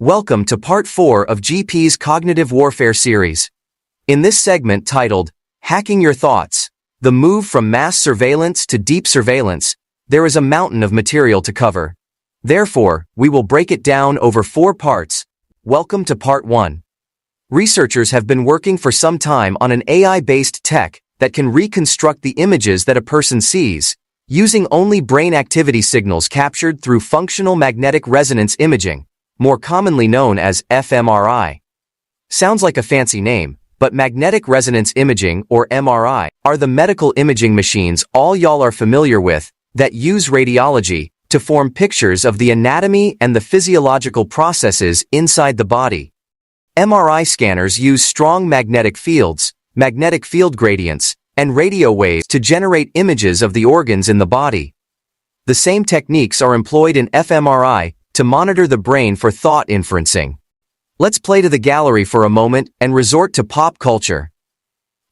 Welcome to Part 4 of GP's Cognitive Warfare series. In this segment titled, Hacking Your Thoughts, the move from mass surveillance to deep surveillance, there is a mountain of material to cover. Therefore, we will break it down over 4 parts. Welcome to Part 1. Researchers have been working for some time on an AI-based tech that can reconstruct the images that a person sees, using only brain activity signals captured through functional magnetic resonance imaging, more commonly known as fMRI. Sounds like a fancy name, but magnetic resonance imaging, or MRI, are the medical imaging machines all y'all are familiar with that use radiology to form pictures of the anatomy and the physiological processes inside the body. MRI scanners use strong magnetic fields, magnetic field gradients, and radio waves to generate images of the organs in the body. The same techniques are employed in fMRI to monitor the brain for thought inferencing. Let's play to the gallery for a moment and resort to pop culture.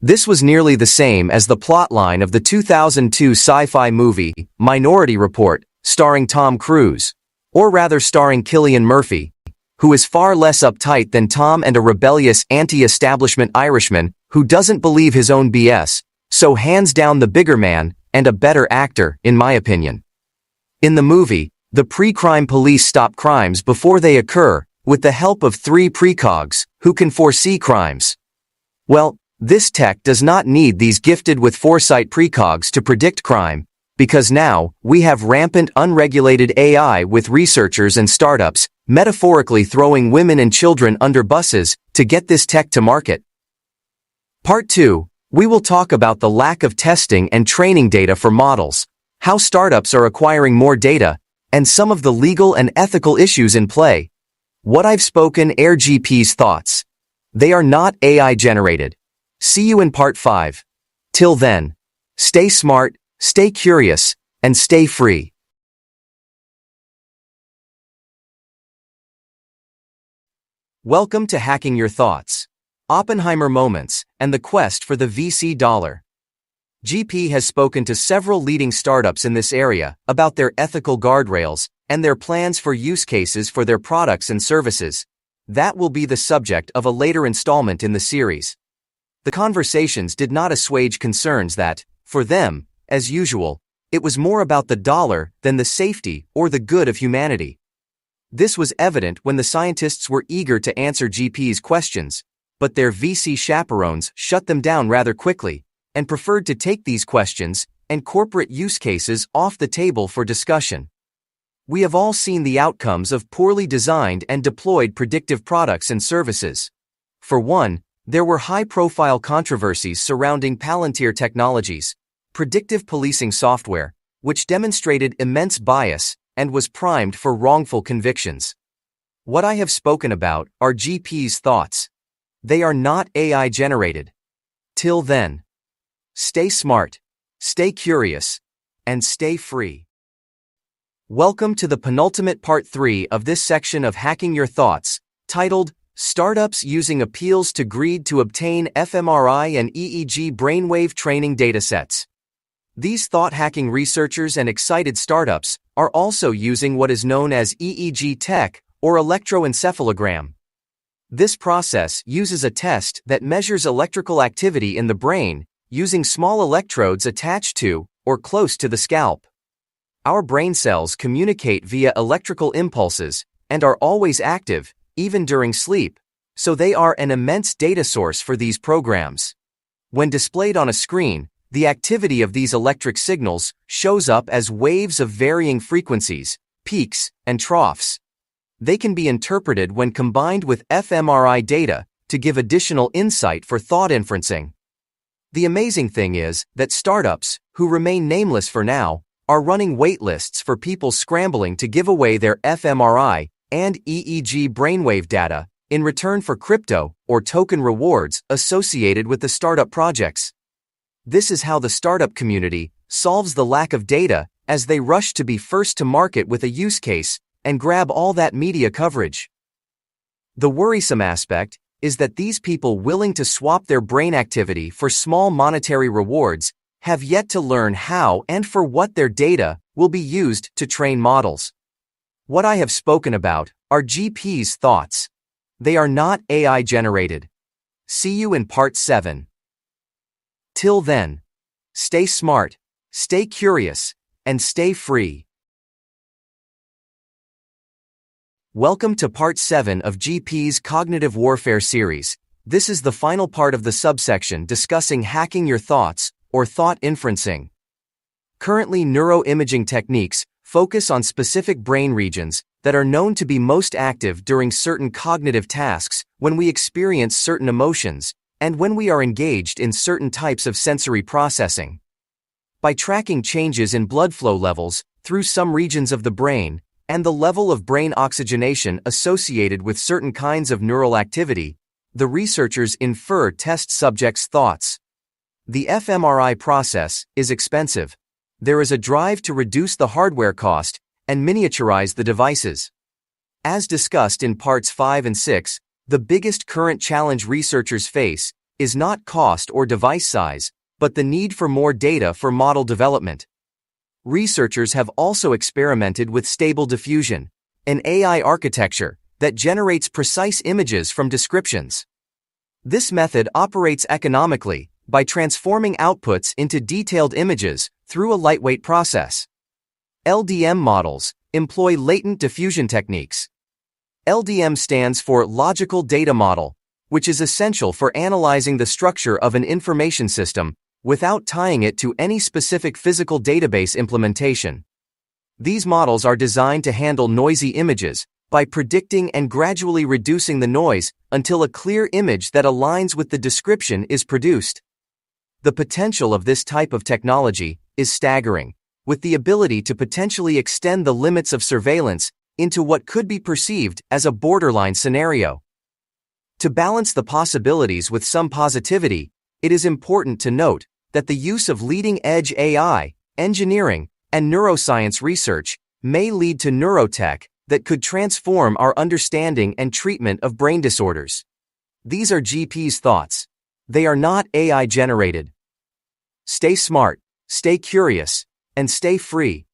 This was nearly the same as the plotline of the 2002 sci-fi movie, Minority Report, starring Tom Cruise, or rather starring Cillian Murphy, who is far less uptight than Tom and a rebellious anti-establishment Irishman who doesn't believe his own BS, so hands down the bigger man and a better actor, in my opinion. In the movie, the pre-crime police stop crimes before they occur, with the help of 3 precogs, who can foresee crimes. Well, this tech does not need these gifted with foresight precogs to predict crime, because now, we have rampant unregulated AI with researchers and startups, metaphorically throwing women and children under buses to get this tech to market. Part 2, we will talk about the lack of testing and training data for models, how startups are acquiring more data, and some of the legal and ethical issues in play. What I've spoken are GP's thoughts. They are not AI generated. See you in Part 5. Till then, stay smart, stay curious, and stay free. Welcome to Hacking Your Thoughts, Oppenheimer Moments, and the Quest for the VC Dollar. GP has spoken to several leading startups in this area about their ethical guardrails and their plans for use cases for their products and services. That will be the subject of a later installment in the series. The conversations did not assuage concerns that, for them, as usual, it was more about the dollar than the safety or the good of humanity. This was evident when the scientists were eager to answer GP's questions, but their VC chaperones shut them down rather quickly and preferred to take these questions and corporate use cases off the table for discussion. We have all seen the outcomes of poorly designed and deployed predictive products and services. For one, there were high-profile controversies surrounding Palantir Technologies, predictive policing software, which demonstrated immense bias and was primed for wrongful convictions. What I have spoken about are GP's thoughts. They are not AI generated. Till then, stay smart, stay curious, and stay free. Welcome to the penultimate Part 3 of this section of Hacking Your Thoughts, titled, Startups Using Appeals to Greed to Obtain fMRI and EEG Brainwave Training Datasets. These thought-hacking researchers and excited startups are also using what is known as EEG tech, or electroencephalogram. This process uses a test that measures electrical activity in the brain, using small electrodes attached to, or close to the scalp. Our brain cells communicate via electrical impulses, and are always active, even during sleep, so they are an immense data source for these programs. When displayed on a screen, the activity of these electric signals shows up as waves of varying frequencies, peaks, and troughs. They can be interpreted when combined with fMRI data to give additional insight for thought inferencing. The amazing thing is that startups, who remain nameless for now, are running waitlists for people scrambling to give away their fMRI and EEG brainwave data in return for crypto or token rewards associated with the startup projects. This is how the startup community solves the lack of data as they rush to be first to market with a use case and grab all that media coverage. The worrisome aspect is that these people willing to swap their brain activity for small monetary rewards have yet to learn how and for what their data will be used to train models. What I have spoken about are GP's thoughts. They are not AI generated. See you in part 7. Till then, stay smart, stay curious, and stay free. Welcome to part 7 of GP's Cognitive Warfare series. This is the final part of the subsection discussing hacking your thoughts, or thought inferencing. Currently, neuroimaging techniques focus on specific brain regions that are known to be most active during certain cognitive tasks, when we experience certain emotions, and when we are engaged in certain types of sensory processing. By tracking changes in blood flow levels through some regions of the brain, and the level of brain oxygenation associated with certain kinds of neural activity, the researchers infer test subjects' thoughts. The fMRI process is expensive. There is a drive to reduce the hardware cost and miniaturize the devices. As discussed in parts 5 and 6, the biggest current challenge researchers face is not cost or device size, but the need for more data for model development. Researchers have also experimented with stable diffusion, an AI architecture that generates precise images from descriptions. This method operates economically by transforming outputs into detailed images through a lightweight process. LDM models employ latent diffusion techniques. LDM stands for Logical Data Model, which is essential for analyzing the structure of an information system without tying it to any specific physical database implementation. These models are designed to handle noisy images by predicting and gradually reducing the noise until a clear image that aligns with the description is produced. The potential of this type of technology is staggering, with the ability to potentially extend the limits of surveillance into what could be perceived as a borderline scenario. To balance the possibilities with some positivity, it is important to note that the use of leading-edge AI, engineering, and neuroscience research may lead to neurotech that could transform our understanding and treatment of brain disorders. These are GP's thoughts. They are not AI generated. Stay smart, stay curious, and stay free.